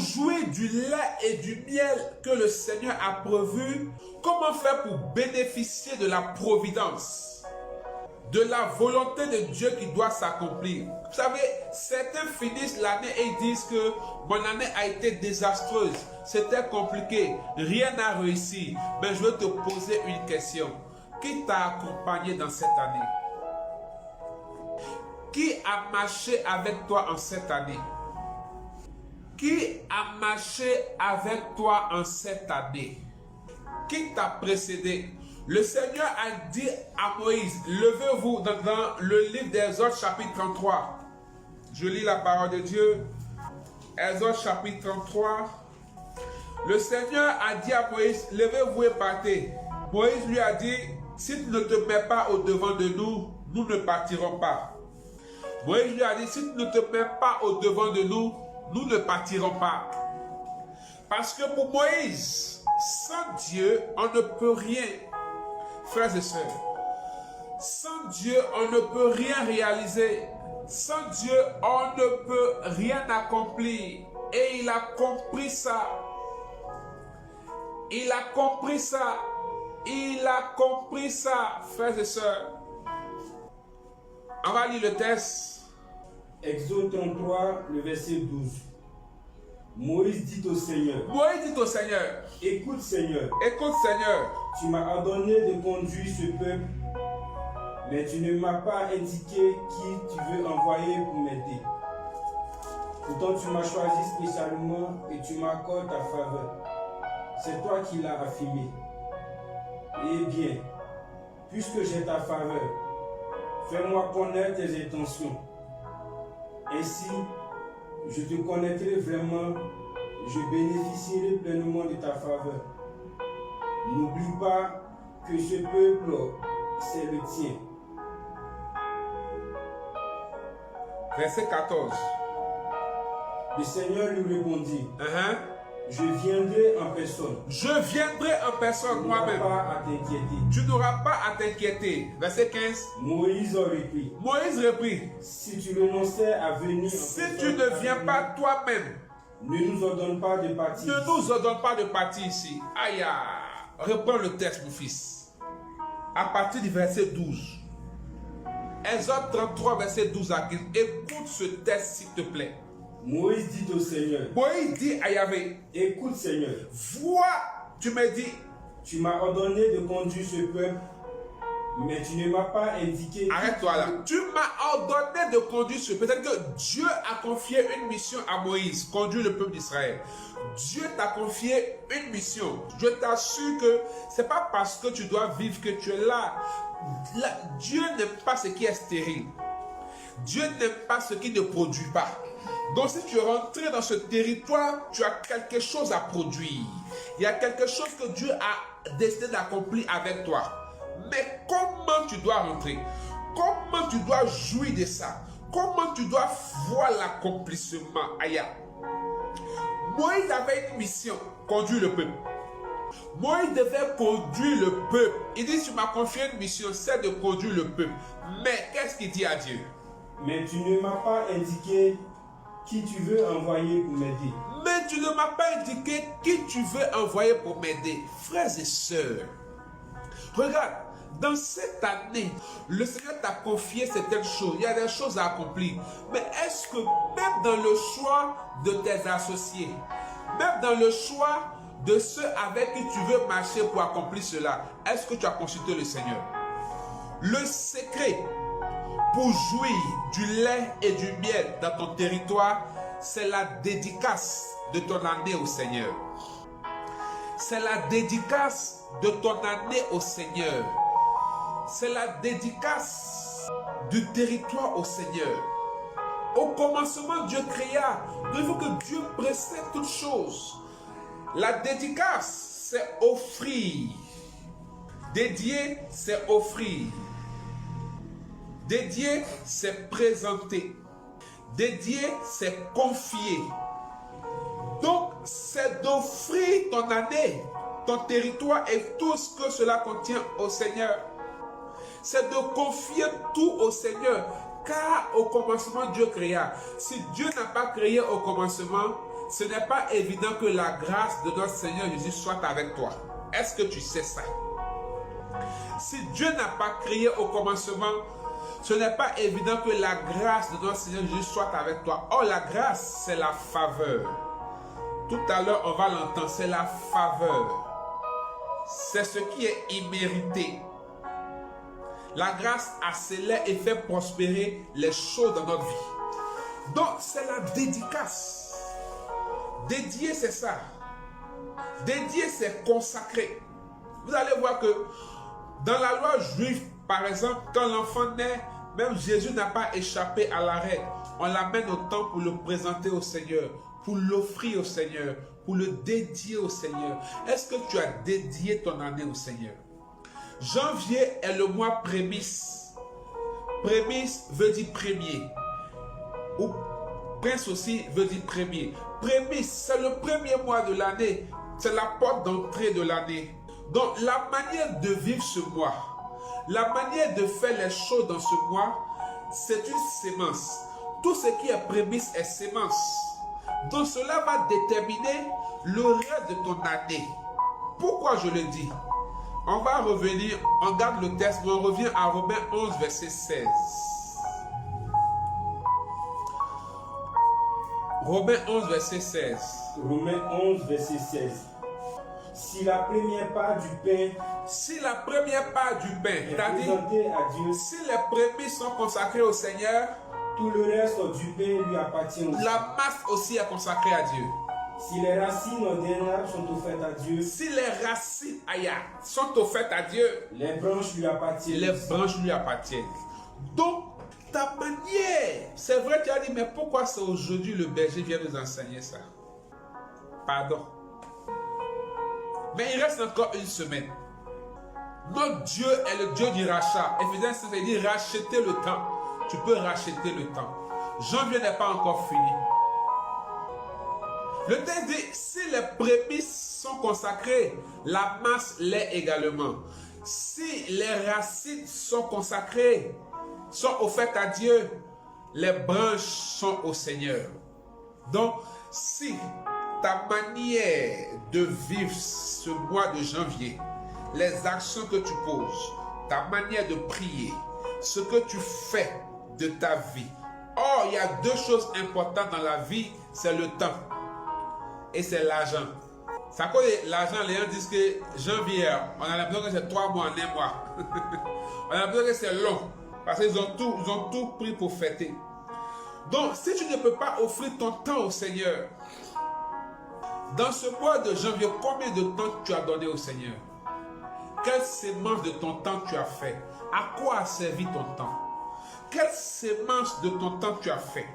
jouir du lait et du miel que le Seigneur a prévu, comment faire pour bénéficier de la providence, de la volonté de Dieu qui doit s'accomplir? Vous savez, certains finissent l'année et ils disent que mon année a été désastreuse, c'était compliqué, rien n'a réussi. Mais je veux te poser une question. Qui t'a accompagné dans cette année? Qui a marché avec toi en cette année? Qui a marché avec toi en cette année? Qui t'a précédé? Le Seigneur a dit à Moïse, levez-vous dans le livre d'Exode chapitre 33. Je lis la parole de Dieu. Exode chapitre 33. Le Seigneur a dit à Moïse, levez-vous et partez. Moïse lui a dit, si tu ne te mets pas au devant de nous, nous ne partirons pas. Moïse lui a dit, si tu ne te mets pas au devant de nous, nous ne partirons pas. Parce que pour Moïse, sans Dieu, on ne peut rien. Frères et sœurs, sans Dieu, on ne peut rien réaliser. Sans Dieu, on ne peut rien accomplir. Et il a compris ça. Il a compris ça. Il a compris ça, frères et sœurs. On va lire le texte. Exode 33, le verset 12. Moïse dit au Seigneur. Moïse dit au Seigneur. Écoute Seigneur. Écoute Seigneur. Tu m'as ordonné de conduire ce peuple, mais tu ne m'as pas indiqué qui tu veux envoyer pour m'aider. Pourtant tu m'as choisi spécialement et tu m'accordes ta faveur. C'est toi qui l'as affirmé. Eh bien, puisque j'ai ta faveur, fais-moi connaître tes intentions. Ainsi, je te connaîtrai vraiment, je bénéficierai pleinement de ta faveur. N'oublie pas que ce peuple, c'est le tien. Verset 14. Le Seigneur lui répondit, je viendrai en personne. Je viendrai en personne moi-même. Tu n'auras pas à t'inquiéter. Tu n'auras pas à t'inquiéter. Verset 15. Moïse reprit. Moïse reprit. Si tu renonçais à venir en si personne, tu ne viens pas toi-même, ne nous ordonne pas de partir. Ne nous ordonne pas de partir ici. Aïe, reprends le texte, mon fils. À partir du verset 12. Exode 33, verset 12 à 15. Écoute ce texte, s'il te plaît. Moïse dit au Seigneur. Moïse dit à Yahvé. Écoute, Seigneur. Vois, tu me dis. Tu m'as ordonné de conduire ce peuple, mais tu ne m'as pas indiqué. Arrête-toi là. Tu m'as ordonné de conduire ce peuple. C'est-à-dire que Dieu a confié une mission à Moïse, conduire le peuple d'Israël. Dieu t'a confié une mission. Je t'assure que c'est pas parce que tu dois vivre que tu es là. Dieu n'aime pas ce qui est stérile. Dieu n'aime pas ce qui ne produit pas. Donc si tu es rentré dans ce territoire, tu as quelque chose à produire. Il y a quelque chose que Dieu a décidé d'accomplir avec toi. Mais comment tu dois rentrer? Comment tu dois jouir de ça? Comment tu dois voir l'accomplissement? Aïe. Moïse avait une mission, conduire le peuple. Moïse devait conduire le peuple. Il dit, tu m'as confié une mission, c'est de conduire le peuple. Mais qu'est-ce qu'il dit à Dieu? Mais tu ne m'as pas indiqué qui tu veux envoyer pour m'aider. Mais tu ne m'as pas indiqué qui tu veux envoyer pour m'aider. Frères et sœurs, regarde, dans cette année, le Seigneur t'a confié certaines choses. Il y a des choses à accomplir. Mais est-ce que même dans le choix de tes associés, même dans le choix de ceux avec qui tu veux marcher pour accomplir cela, est-ce que tu as consulté le Seigneur? Le secret pour jouir du lait et du miel dans ton territoire, c'est la dédicace de ton année au Seigneur. C'est la dédicace de ton année au Seigneur. C'est la dédicace du territoire au Seigneur. Au commencement, Dieu créa. Il faut que Dieu précède toutes choses. La dédicace, c'est offrir. Dédier, c'est offrir. Dédier, c'est présenter. Dédier, c'est confier. Donc, c'est d'offrir ton année, ton territoire et tout ce que cela contient au Seigneur. C'est de confier tout au Seigneur. Car au commencement, Dieu créa. Si Dieu n'a pas créé au commencement, ce n'est pas évident que la grâce de notre Seigneur Jésus soit avec toi. Est-ce que tu sais ça? Si Dieu n'a pas créé au commencement, ce n'est pas évident que la grâce de notre Seigneur Jésus soit avec toi. Or, la grâce, c'est la faveur. Tout à l'heure, on va l'entendre, c'est la faveur. C'est ce qui est immérité. La grâce accélère et fait prospérer les choses dans notre vie. Donc, c'est la dédicace. Dédier, c'est ça. Dédier, c'est consacrer. Vous allez voir que dans la loi juive, par exemple, quand l'enfant naît, même Jésus n'a pas échappé à la règle. On l'amène au temple pour le présenter au Seigneur, pour l'offrir au Seigneur, pour le dédier au Seigneur. Est-ce que tu as dédié ton année au Seigneur? Janvier est le mois prémisse. Prémisse veut dire premier. Ou prince aussi veut dire premier. Prémisse, c'est le premier mois de l'année. C'est la porte d'entrée de l'année. Donc la manière de vivre ce mois, la manière de faire les choses dans ce mois, c'est une sémence. Tout ce qui est prémisse est sémence. Donc cela va déterminer le reste de ton année. Pourquoi je le dis? On va revenir, on garde le texte, mais on revient à Romains 11, verset 16. Romains 11, verset 16. Romains 11, verset 16. Si la première part du pain est présentée à Dieu, si les prémices sont consacrées au Seigneur, tout le reste du pain lui appartient aussi. La masse aussi est consacrée à Dieu. Si les racines ordinaires sont offertes à Dieu, si les racines sont offertes à Dieu, les branches lui appartiennent. Les branches lui appartiennent. Donc, ta manière, c'est vrai, tu as dit, mais pourquoi c'est aujourd'hui le berger vient nous enseigner ça? Pardon. Mais il reste encore une semaine. Notre Dieu est le Dieu du rachat. Éphésiens 5, il dit racheter le temps. Tu peux racheter le temps. Janvier n'est pas encore fini. Le texte dit, si les prémices sont consacrées, la masse l'est également. Si les racines sont consacrées, sont offertes à Dieu, les branches sont au Seigneur. Donc, si ta manière de vivre ce mois de janvier, les actions que tu poses, ta manière de prier, ce que tu fais de ta vie. Or, il y a deux choses importantes dans la vie, c'est le temps et c'est l'argent. C'est à cause de l'argent, les gens disent que janvier, on a l'impression que c'est 3 mois en 1 mois. On a l'impression que c'est long, parce qu'ils ont tout pris pour fêter. Donc, si tu ne peux pas offrir ton temps au Seigneur, dans ce mois de janvier, combien de temps tu as donné au Seigneur? Quelle sémence de ton temps tu as fait? À quoi a servi ton temps? Quelle sémence de ton temps tu as fait?